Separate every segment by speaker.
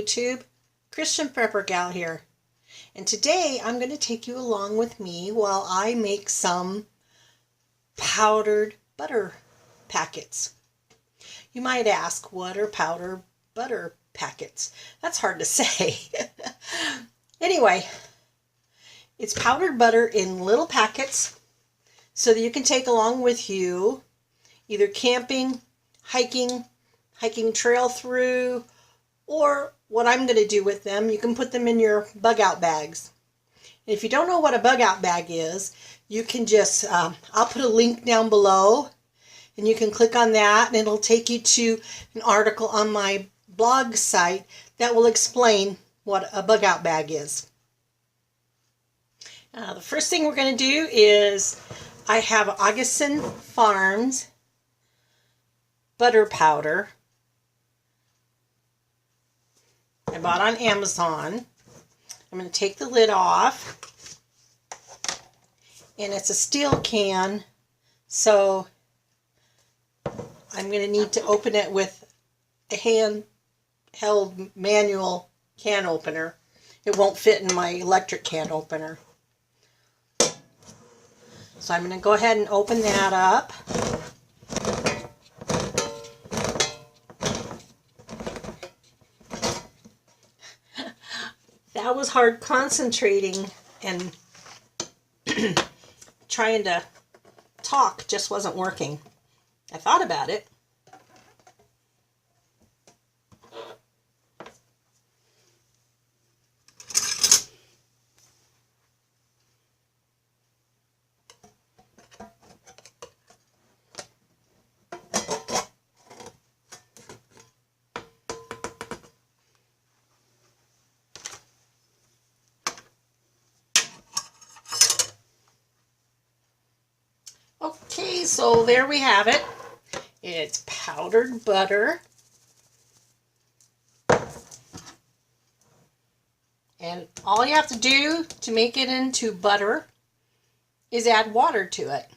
Speaker 1: YouTube. Christian Prepper Gal here. And today I'm going to take you along with me while I make some powdered butter packets. You might ask, what are powdered butter packets? That's hard to say. Anyway, it's powdered butter in little packets so that you can take along with you either camping, hiking trail through, or what I'm going to do with them, you can put them in your bug out bags. And if you don't know what a bug out bag is, you can just, I'll put a link down below and you can click on that and it'll take you to an article on my blog site that will explain what a bug out bag is. The first thing we're going to do is I have Augustin Farms butter powder. I bought on Amazon. I'm going to take the lid off, and it's a steel can, so I'm going to need to open it with a hand-held manual can opener. It won't fit in my electric can opener. So I'm going to go ahead and open that up. That was hard concentrating, and trying to talk just wasn't working. I thought about it. Okay, so there we have it. It's powdered butter. And all you have to do to make it into butter is add water to it.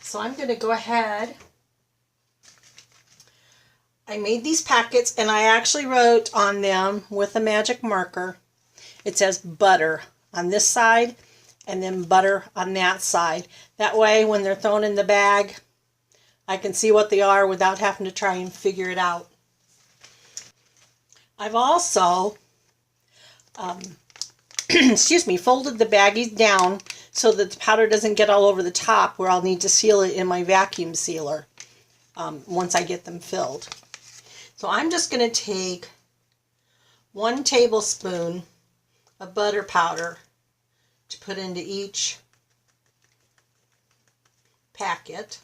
Speaker 1: So I'm going to go ahead. I made these packets and I actually wrote on them with a magic marker. It says butter on this side and then butter on that side. That way when they're thrown in the bag, I can see what they are without having to try and figure it out. I've also excuse me, folded the baggies down so that the powder doesn't get all over the top where I'll need to seal it in my vacuum sealer once I get them filled. So I'm just going to take 1 tablespoon of butter powder to put into each packet.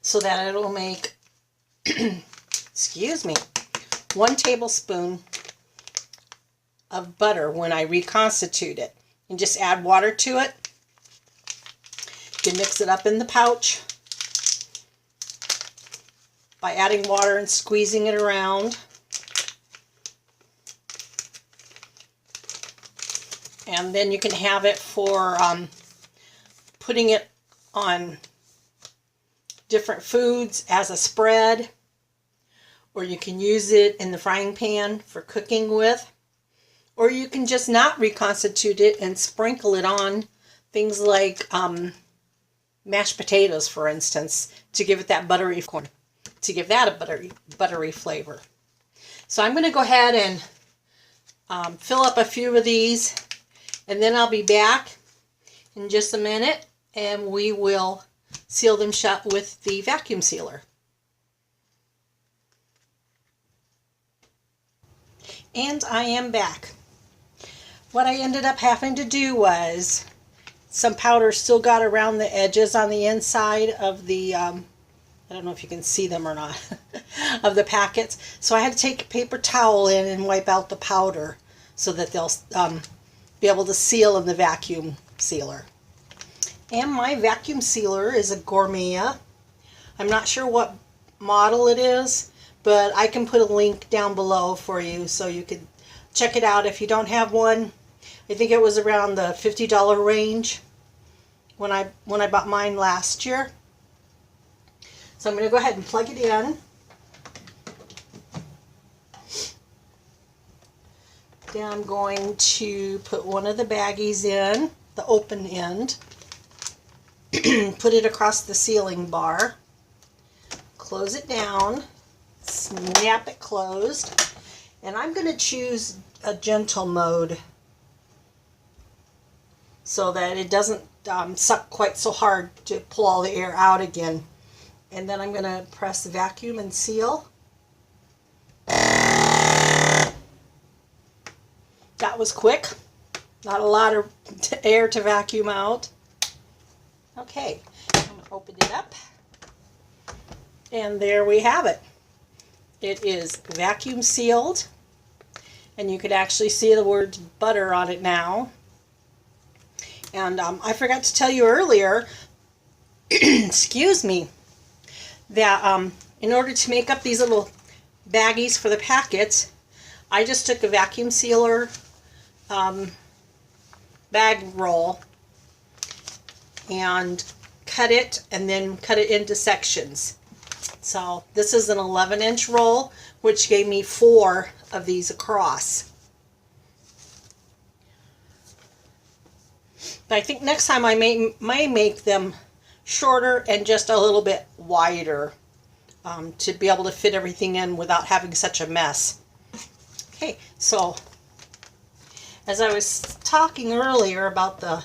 Speaker 1: So that it'll make, excuse me, 1 tablespoon of butter when I reconstitute it. And just add water to it. You can mix it up in the pouch by adding water and squeezing it around. And then you can have it for putting it on different foods as a spread, or you can use it in the frying pan for cooking with, or you can just not reconstitute it and sprinkle it on things like mashed potatoes, for instance, to give it that buttery corn. To give that a buttery flavor. So I'm going to go ahead and fill up a few of these, and then I'll be back in just a minute and we will seal them shut with the vacuum sealer. And I am back. What I ended up having to do was, some powder still got around the edges on the inside of the I don't know if you can see them or not, of the packets. So I had to take a paper towel in and wipe out the powder so that they'll be able to seal in the vacuum sealer. And my vacuum sealer is a Gourmia. I'm not sure what model it is, but I can put a link down below for you so you can check it out if you don't have one. I think it was around the $50 range. when I bought mine last year. So I'm going to go ahead and plug it in. Then I'm going to put one of the baggies in, the open end. Put it across the sealing bar. Close it down. Snap it closed. And I'm going to choose a gentle mode so that it doesn't suck quite so hard to pull all the air out again. And then I'm going to press vacuum and seal. That was quick. Not a lot of air to vacuum out. Okay, I'm going to open it up. And there we have it. It is vacuum sealed. And you could actually see the word butter on it now. And I forgot to tell you earlier, excuse me, that in order to make up these little baggies for the packets, I just took a vacuum sealer bag roll and cut it, and then cut it into sections. So this is an 11-inch roll, which gave me 4 of these across. But I think next time I may make them shorter and just a little bit wider to be able to fit everything in without having such a mess. Okay, so as I was talking earlier about the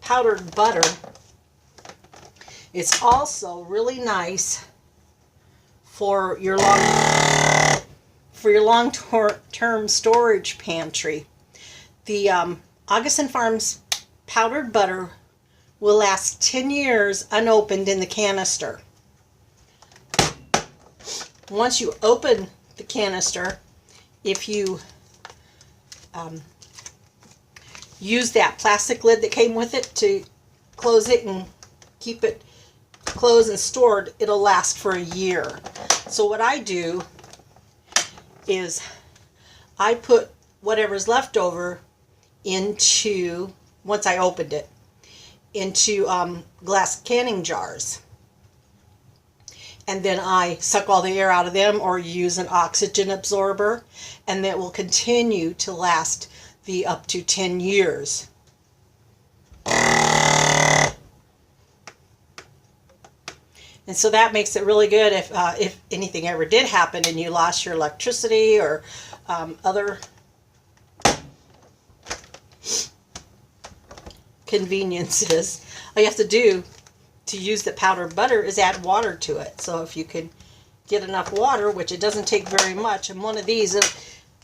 Speaker 1: powdered butter, it's also really nice for your long-term storage pantry. The Augustin Farms powdered butter will last 10 years unopened in the canister. Once you open the canister, if you use that plastic lid that came with it to close it and keep it closed and stored, it'll last for a year. So what I do is I put whatever's left over into, once I opened it, into glass canning jars. And then I suck all the air out of them or use an oxygen absorber, and that will continue to last the up to 10 years. And so that makes it really good if anything ever did happen and you lost your electricity or other conveniences. All you have to do to use the powdered butter is add water to it. So if you can get enough water, which it doesn't take very much, and one of these,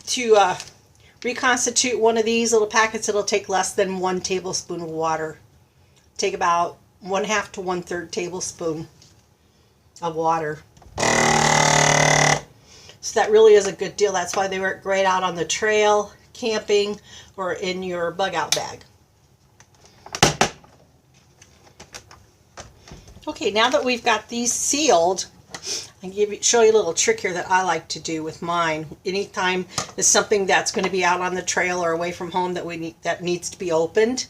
Speaker 1: to reconstitute one of these little packets, it'll take less than 1 tablespoon of water. Take about 1/2 to 1/3 tablespoon of water. So that really is a good deal. That's why they work great out on the trail, camping, or in your bug out bag. Okay, now that we've got these sealed, I'll show you a little trick here that I like to do with mine. Anytime there's something that's going to be out on the trail or away from home that needs to be opened,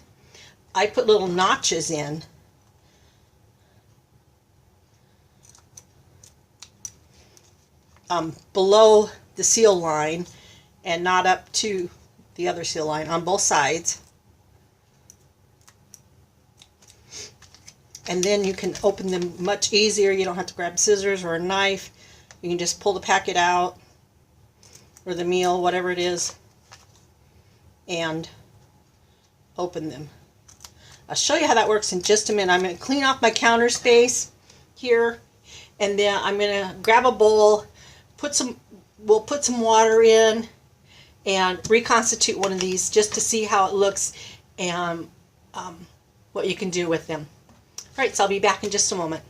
Speaker 1: I put little notches in. Below the seal line and not up to the other seal line, on both sides. And then you can open them much easier. You don't have to grab scissors or a knife. You can just pull the packet out, or the meal, whatever it is, and open them. I'll show you how that works in just a minute. I'm going to clean off my counter space here, and then I'm going to grab a bowl, we'll put some water in, and reconstitute one of these just to see how it looks and what you can do with them. Alright, so I'll be back in just a moment.